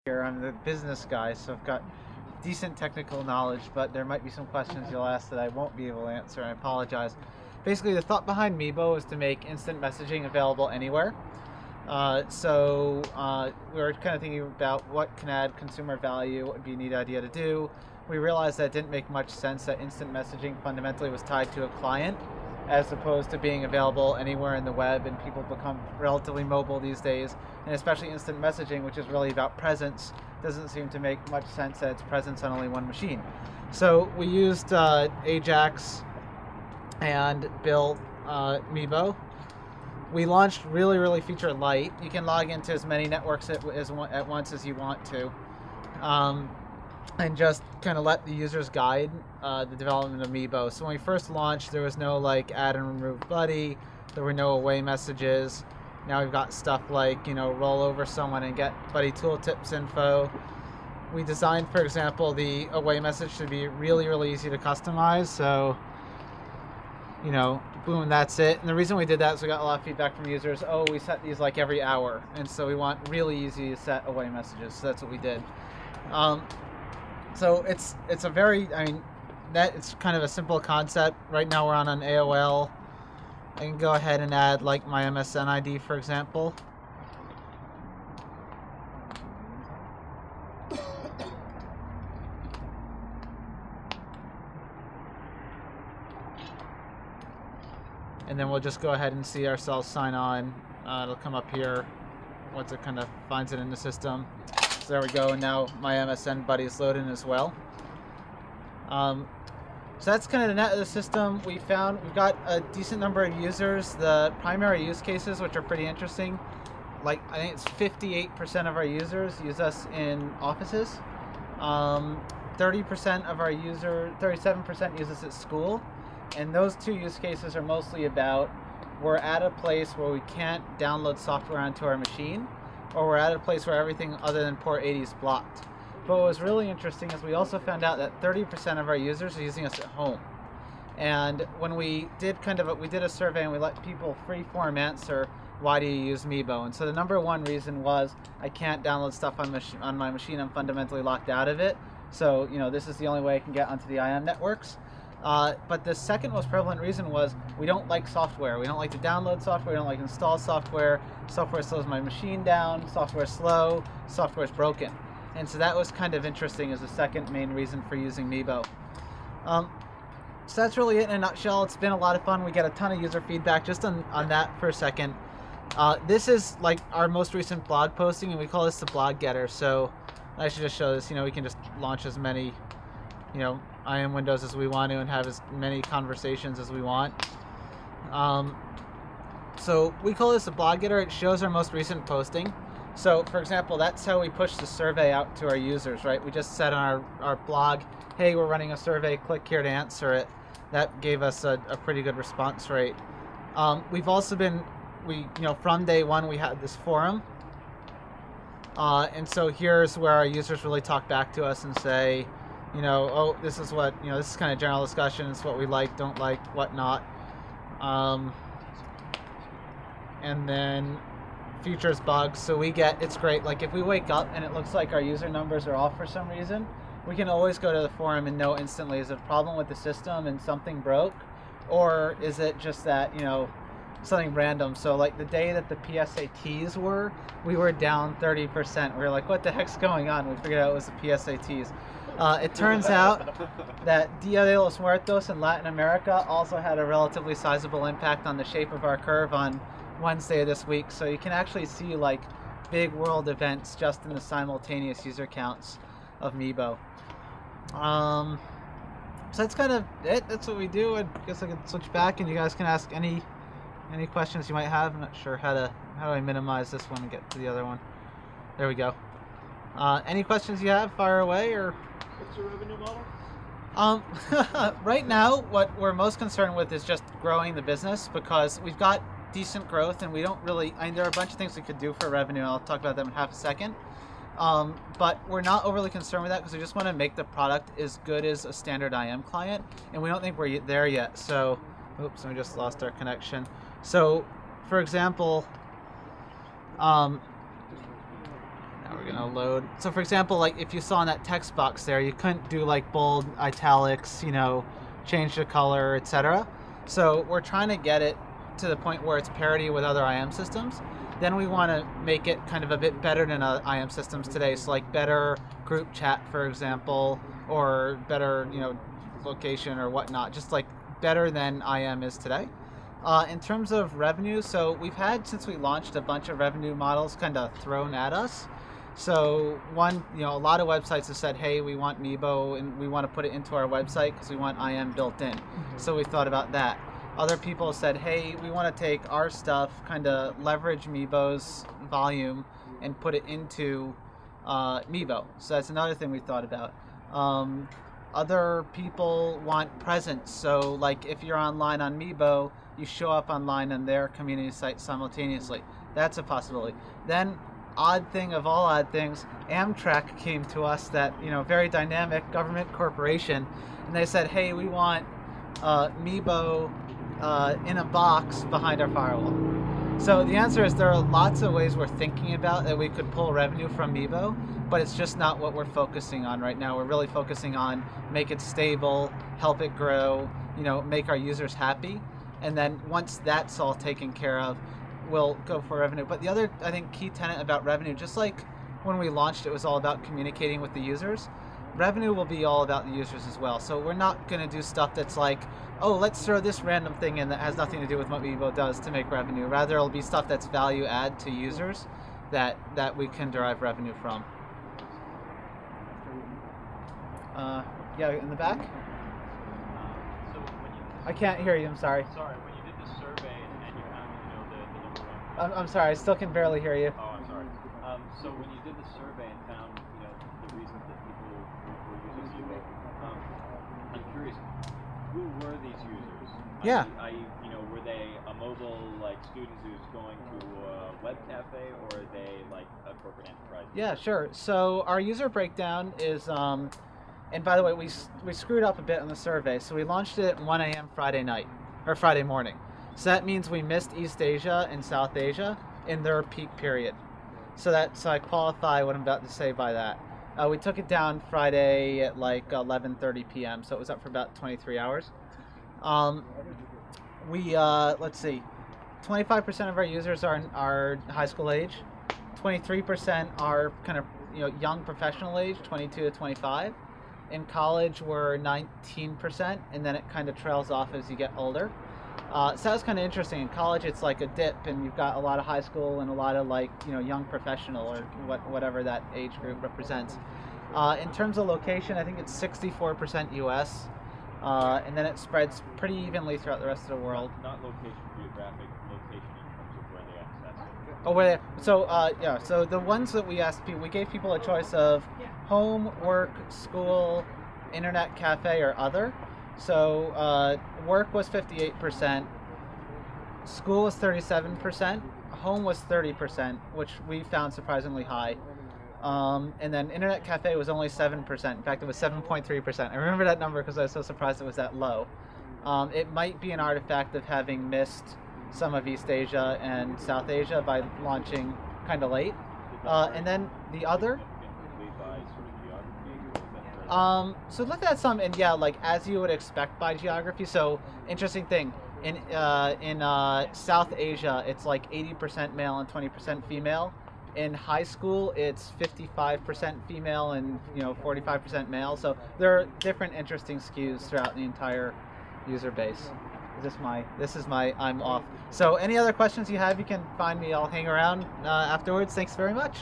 here. I'm the business guy, so I've got decent technical knowledge, but there might be some questions you'll ask that I won't be able to answer, and I apologize. Basically, the thought behind Meebo is to make instant messaging available anywhere. We were kind of thinking about what can add consumer value, what would be a neat idea to do. We realized that it didn't make much sense that instant messaging fundamentally was tied to a client as opposed to being available anywhere in the web, and people become relatively mobile these days, and especially instant messaging, which is really about presence, doesn't seem to make much sense that it's presence on only one machine. So we used Ajax and built Meebo. We launched really feature light. You can log into as many networks at once as you want to, and just kind of let the users guide the development of Meebo. So when we first launched, there was no like add and remove buddy, there were no away messages. Now we've got stuff like, roll over someone and get buddy tooltips info. We designed, for example, the away message to be really easy to customize. So, boom, that's it. And the reason we did that is we got a lot of feedback from users. Oh, we set these like every hour, and so we want really easy to set away messages. So that's what we did. So it's a very, it's kind of a simple concept. Right now we're on an AOL. I can go ahead and add like my MSN ID, for example. And then we'll just go ahead and see ourselves sign on. It'll come up here once it kind of finds it in the system. So there we go, and now my MSN buddy is loading as well. So that's kind of the net of the system. We've got a decent number of users. The primary use cases, which are pretty interesting, like I think it's 58% of our users use us in offices. 30% of our 37% use us at school. And those two use cases are mostly about we're at a place where we can't download software onto our machine, or we're at a place where everything other than port 80 is blocked. But what was really interesting is we also found out that 30% of our users are using us at home. And when we did a survey and we let people free-form answer, why do you use Meebo? And so the number one reason was I can't download stuff on my machine. I'm fundamentally locked out of it. So this is the only way I can get onto the IM networks. But the second most prevalent reason was we don't like software. We don't like to download software. We don't like to install software. Software slows my machine down. Software is slow. Software is broken. And so that was kind of interesting as the second main reason for using Meebo. So that's really it in a nutshell. It's been a lot of fun. We get a ton of user feedback. Just on that for a second. This is like our most recent blog posting, and we call this the blog getter. So I should just show this. We can just launch as many IM windows as we want to and have as many conversations as we want. So we call this a blog getter. It shows our most recent posting. So for example, that's how we push the survey out to our users, right? We just said on our blog, hey, we're running a survey, click here to answer it. That gave us a pretty good response rate. We've also been, from day one, we had this forum. And so here's where our users really talk back to us and say, oh, this is what, this is kind of general discussion. It's what we like, don't like, whatnot. And then features, bugs. So it's great. Like if we wake up and it looks like our user numbers are off for some reason, we can always go to the forum and know instantly, is it a problem with the system and something broke? Or is it just that, something random? So like the day that the PSATs we were down 30%. We were like, what the heck's going on? We figured out it was the PSATs. It turns out that Dia de los Muertos in Latin America also had a relatively sizable impact on the shape of our curve on Wednesday of this week. So you can actually see like big world events just in the simultaneous user counts of Meebo. So that's kind of it. That's what we do. I guess I can switch back and you guys can ask any questions you might have. I'm not sure how do I minimize this one and get to the other one. There we go. Any questions you have, fire away. Or what's your revenue model? Right now, what we're most concerned with is just growing the business, because we've got decent growth and we don't really, there are a bunch of things we could do for revenue. I'll talk about them in half a second. But we're not overly concerned with that because we just want to make the product as good as a standard IM client, and we don't think we're there yet. So, oops, we just lost our connection. So, for example, now we're gonna load. So for example, like if you saw in that text box there, you couldn't do like bold, italics, you know, change the color, etc. So we're trying to get it to the point where it's parity with other IM systems. Then we want to make it kind of a bit better than IM systems today. So like better group chat, for example, or better, you know, location or whatnot. Just like better than IM is today. In terms of revenue, so we've had, since we launched, a bunch of revenue models kind of thrown at us. So one, you know, a lot of websites have said, hey, we want Meebo and we want to put it into our website because we want IM built in. So we thought about that. Other people said, hey, we want to take our stuff, kind of leverage Meebo's volume and put it into Meebo. So that's another thing we thought about. Other people want presence. So like if you're online on Meebo, you show up online on their community site simultaneously. That's a possibility. Then, odd thing of all odd things, Amtrak came to us, that, you know, very dynamic government corporation, and they said, hey, we want Meebo in a box behind our firewall. So the answer is there are lots of ways we're thinking about that we could pull revenue from Meebo, but it's just not what we're focusing on right now. We're really focusing on make it stable, help it grow, you know, make our users happy. And then once that's all taken care of, we'll go for revenue. But the other, I think, key tenet about revenue, just like when we launched, it was all about communicating with the users. Revenue will be all about the users as well. So we're not going to do stuff that's like, oh, let's throw this random thing in that has nothing to do with what Meebo does to make revenue. Rather, it'll be stuff that's value add to users that we can derive revenue from. Yeah, in the back? I can't hear you, I'm sorry. Sorry, when you did the survey and you found, you know, the number one... I'm sorry, I still can barely hear you. Oh, I'm sorry. So when you did the survey and found, you know, the reasons that people were using Meebo, I'm curious, who were these users? Yeah. You know, were they a mobile, like, student who's going to a web cafe, or are they, like, a corporate enterprise? Yeah, sure. So our user breakdown is... and by the way, we screwed up a bit on the survey. So we launched it at 1 a.m. Friday night, or Friday morning. So that means we missed East Asia and South Asia in their peak period. So I qualify what I'm about to say by that. We took it down Friday at like 11:30 p.m. So it was up for about 23 hours. Let's see, 25% of our users are high school age. 23% are kind of, you know, young professional age, 22 to 25. In college, we're 19%, and then it kind of trails off as you get older. So that's kind of interesting. In college, it's like a dip, and you've got a lot of high school and a lot of, like, you know, young professional, or whatever that age group represents. In terms of location, I think it's 64% US, and then it spreads pretty evenly throughout the rest of the world. Not location, geographic location in terms of where they access. Oh, where they, so yeah, so the ones that we asked people, we gave people a choice of home, work, school, internet cafe, or other. So work was 58%, school was 37%, home was 30%, which we found surprisingly high. And then internet cafe was only 7%. In fact, it was 7.3%. I remember that number because I was so surprised it was that low. It might be an artifact of having missed some of East Asia and South Asia by launching kind of late. And then the other... so looked at some, and yeah, like as you would expect by geography. So interesting thing, in South Asia, it's like 80% male and 20% female. In high school, it's 55% female and 45% male. So there are different interesting skews throughout the entire user base. This is my I'm off. So any other questions you have, you can find me. I'll hang around afterwards. Thanks very much.